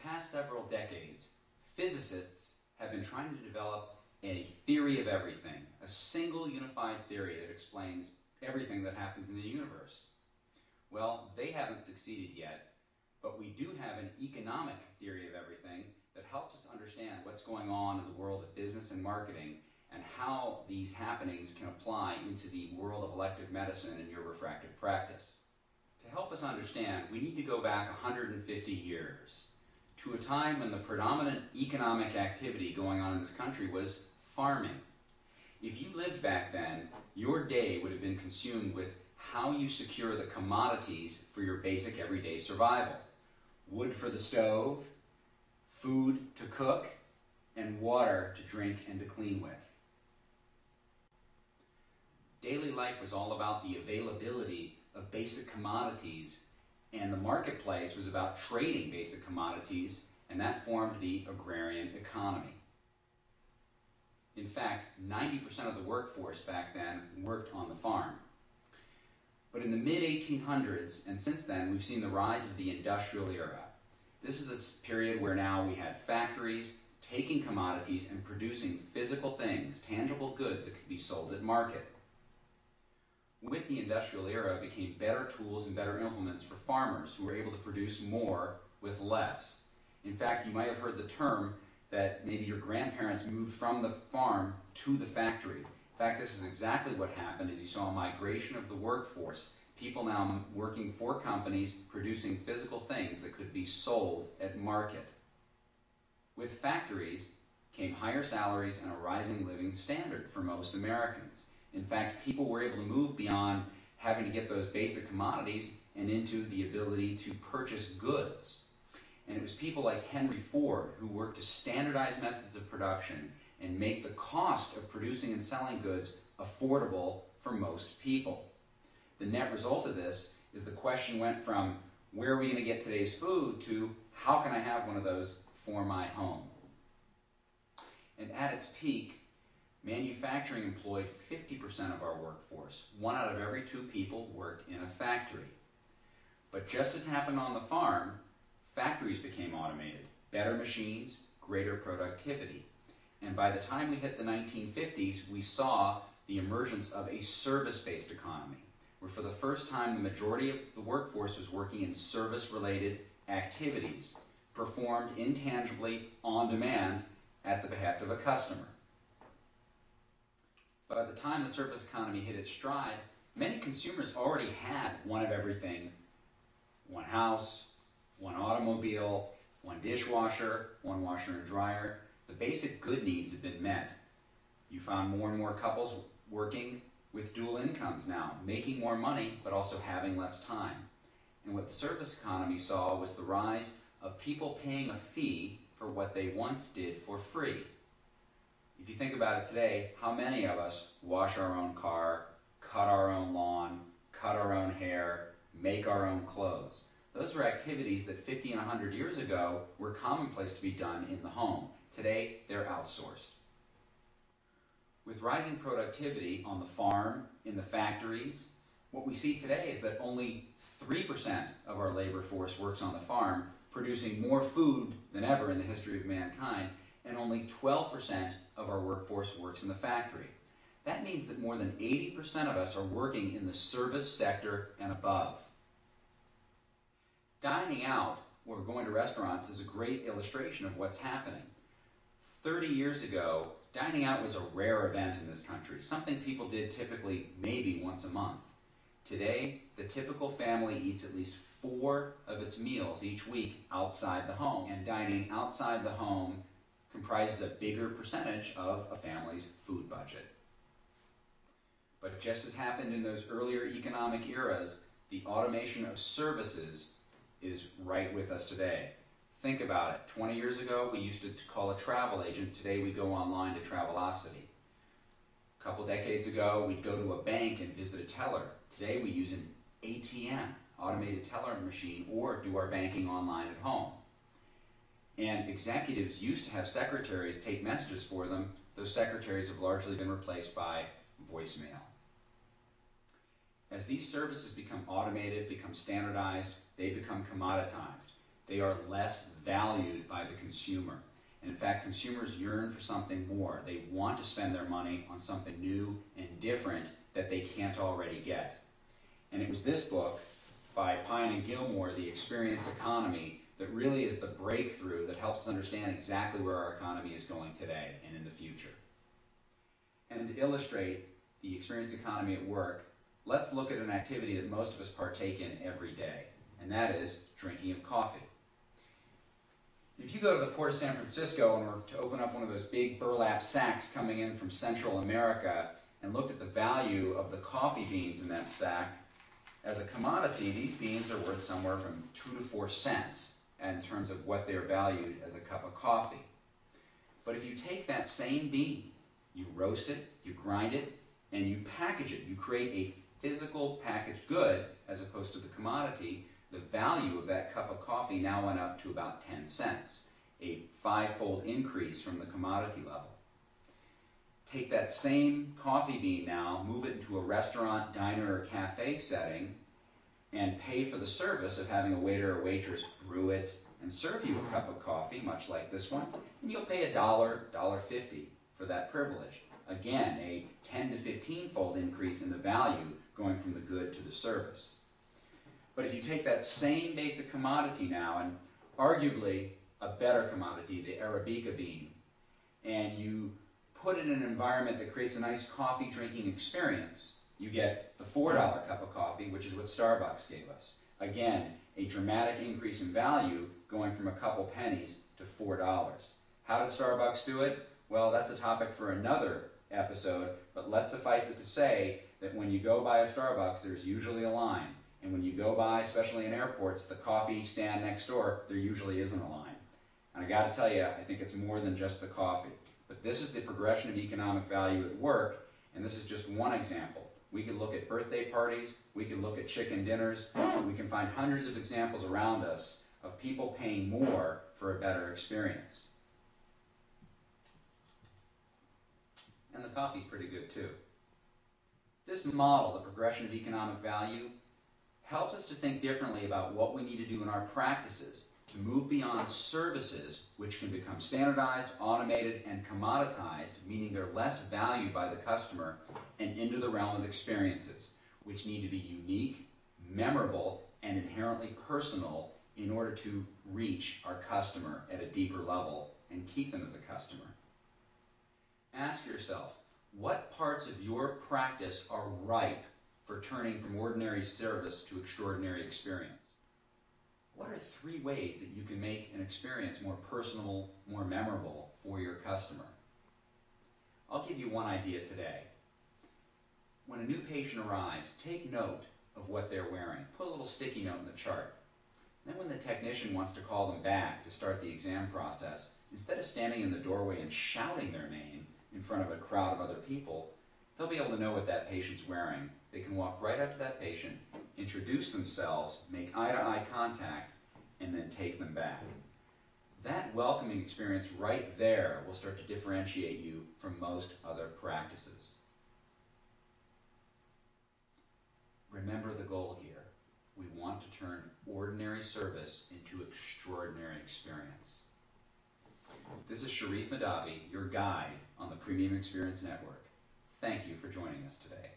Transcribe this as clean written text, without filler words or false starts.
past several decades, physicists have been trying to develop a theory of everything, a single unified theory that explains everything that happens in the universe. Well, they haven't succeeded yet, but we do have an economic theory of everything that helps us understand what's going on in the world of business and marketing and how these happenings can apply into the world of elective medicine and your refractive practice. To help us understand, we need to go back 150 years to a time when the predominant economic activity going on in this country was farming. If you lived back then, your day would have been consumed with how you secure the commodities for your basic everyday survival. Wood for the stove, food to cook, and water to drink and to clean with. Daily life was all about the availability of basic commodities, and the marketplace was about trading basic commodities, and that formed the agrarian economy. In fact, 90% of the workforce back then worked on the farm. But in the mid-1800s, and since then, we've seen the rise of the industrial era. This is a period where now we had factories taking commodities and producing physical things, tangible goods that could be sold at market. With the industrial era became better tools and better implements for farmers who were able to produce more with less. In fact, you might have heard the term that maybe your grandparents moved from the farm to the factory. In fact, this is exactly what happened as you saw a migration of the workforce. People now working for companies producing physical things that could be sold at market. With factories came higher salaries and a rising living standard for most Americans. In fact, people were able to move beyond having to get those basic commodities and into the ability to purchase goods. And it was people like Henry Ford who worked to standardize methods of production and make the cost of producing and selling goods affordable for most people. The net result of this is the question went from where are we going to get today's food to how can I have one of those for my home? And at its peak, manufacturing employed 50% of our workforce. 1 out of every 2 people worked in a factory. But just as happened on the farm, factories became automated. Better machines, greater productivity. And by the time we hit the 1950s, we saw the emergence of a service-based economy, where for the first time the majority of the workforce was working in service-related activities, performed intangibly on demand at the behest of a customer. By the time the service economy hit its stride, many consumers already had one of everything. One house, one automobile, one dishwasher, one washer and dryer. The basic good needs have been met. You found more and more couples working with dual incomes now, making more money but also having less time. And what the service economy saw was the rise of people paying a fee for what they once did for free. If you think about it today, how many of us wash our own car, cut our own lawn, cut our own hair, make our own clothes? Those were activities that 50 and 100 years ago were commonplace to be done in the home. Today, they're outsourced. With rising productivity on the farm, in the factories, what we see today is that only 3% of our labor force works on the farm, producing more food than ever in the history of mankind, and only 12% of our workforce works in the factory. That means that more than 80% of us are working in the service sector and above. Dining out or going to restaurants is a great illustration of what's happening. 30 years ago, dining out was a rare event in this country, something people did typically maybe once a month. Today, the typical family eats at least 4 of its meals each week outside the home, and dining outside the home comprises a bigger percentage of a family's food budget. But just as happened in those earlier economic eras, the automation of services is right with us today. Think about it. 20 years ago, we used to call a travel agent. Today, we go online to Travelocity. A couple decades ago, we'd go to a bank and visit a teller. Today, we use an ATM, automated teller machine, or do our banking online at home. And executives used to have secretaries take messages for them. Those secretaries have largely been replaced by voicemail. As these services become automated, become standardized, they become commoditized. They are less valued by the consumer. And in fact, consumers yearn for something more. They want to spend their money on something new and different that they can't already get. And it was this book by Pine and Gilmore, The Experience Economy, that really is the breakthrough that helps us understand exactly where our economy is going today and in the future. And to illustrate the experience economy at work, let's look at an activity that most of us partake in every day, and that is drinking of coffee. If you go to the port of San Francisco and were to open up one of those big burlap sacks coming in from Central America and looked at the value of the coffee beans in that sack, as a commodity, these beans are worth somewhere from 2 to 4 cents in terms of what they're valued as a cup of coffee. But if you take that same bean, you roast it, you grind it, and you package it, you create a physical packaged good as opposed to the commodity, the value of that cup of coffee now went up to about 10 cents, a 5-fold increase from the commodity level. Take that same coffee bean now, move it into a restaurant, diner, or cafe setting, and pay for the service of having a waiter or waitress brew it and serve you a cup of coffee, much like this one, and you'll pay $1, $1.50 for that privilege. Again, a 10 to 15-fold increase in the value going from the good to the service. But if you take that same basic commodity now, and arguably a better commodity, the Arabica bean, and you put it in an environment that creates a nice coffee drinking experience, you get the $4 cup of coffee, which is what Starbucks gave us. Again, a dramatic increase in value going from a couple pennies to $4. How did Starbucks do it? Well, that's a topic for another episode, but let's suffice it to say that when you go by a Starbucks, there's usually a line. And when you go by, especially in airports, the coffee stand next door, there usually isn't a line. And I got to tell you, I think it's more than just the coffee. But this is the progression of economic value at work, and this is just one example. We could look at birthday parties, we could look at chicken dinners, we can find hundreds of examples around us of people paying more for a better experience. And the coffee's pretty good too. This model, the progression of economic value, helps us to think differently about what we need to do in our practices to move beyond services, which can become standardized, automated, and commoditized, meaning they're less valued by the customer, and into the realm of experiences, which need to be unique, memorable, and inherently personal in order to reach our customer at a deeper level and keep them as a customer. Ask yourself, what parts of your practice are ripe for turning from ordinary service to extraordinary experience? What are 3 ways that you can make an experience more personal, more memorable for your customer? I'll give you one idea today. When a new patient arrives, take note of what they're wearing. Put a little sticky note in the chart. Then when the technician wants to call them back to start the exam process, instead of standing in the doorway and shouting their name in front of a crowd of other people, they'll be able to know what that patient's wearing. They can walk right up to that patient, introduce themselves, make eye-to-eye contact, and then take them back. That welcoming experience right there will start to differentiate you from most other practices. Remember the goal here. We want to turn ordinary service into extraordinary experience. This is Shareef Mahdavi, your guide on the Premium Experience Network. Thank you for joining us today.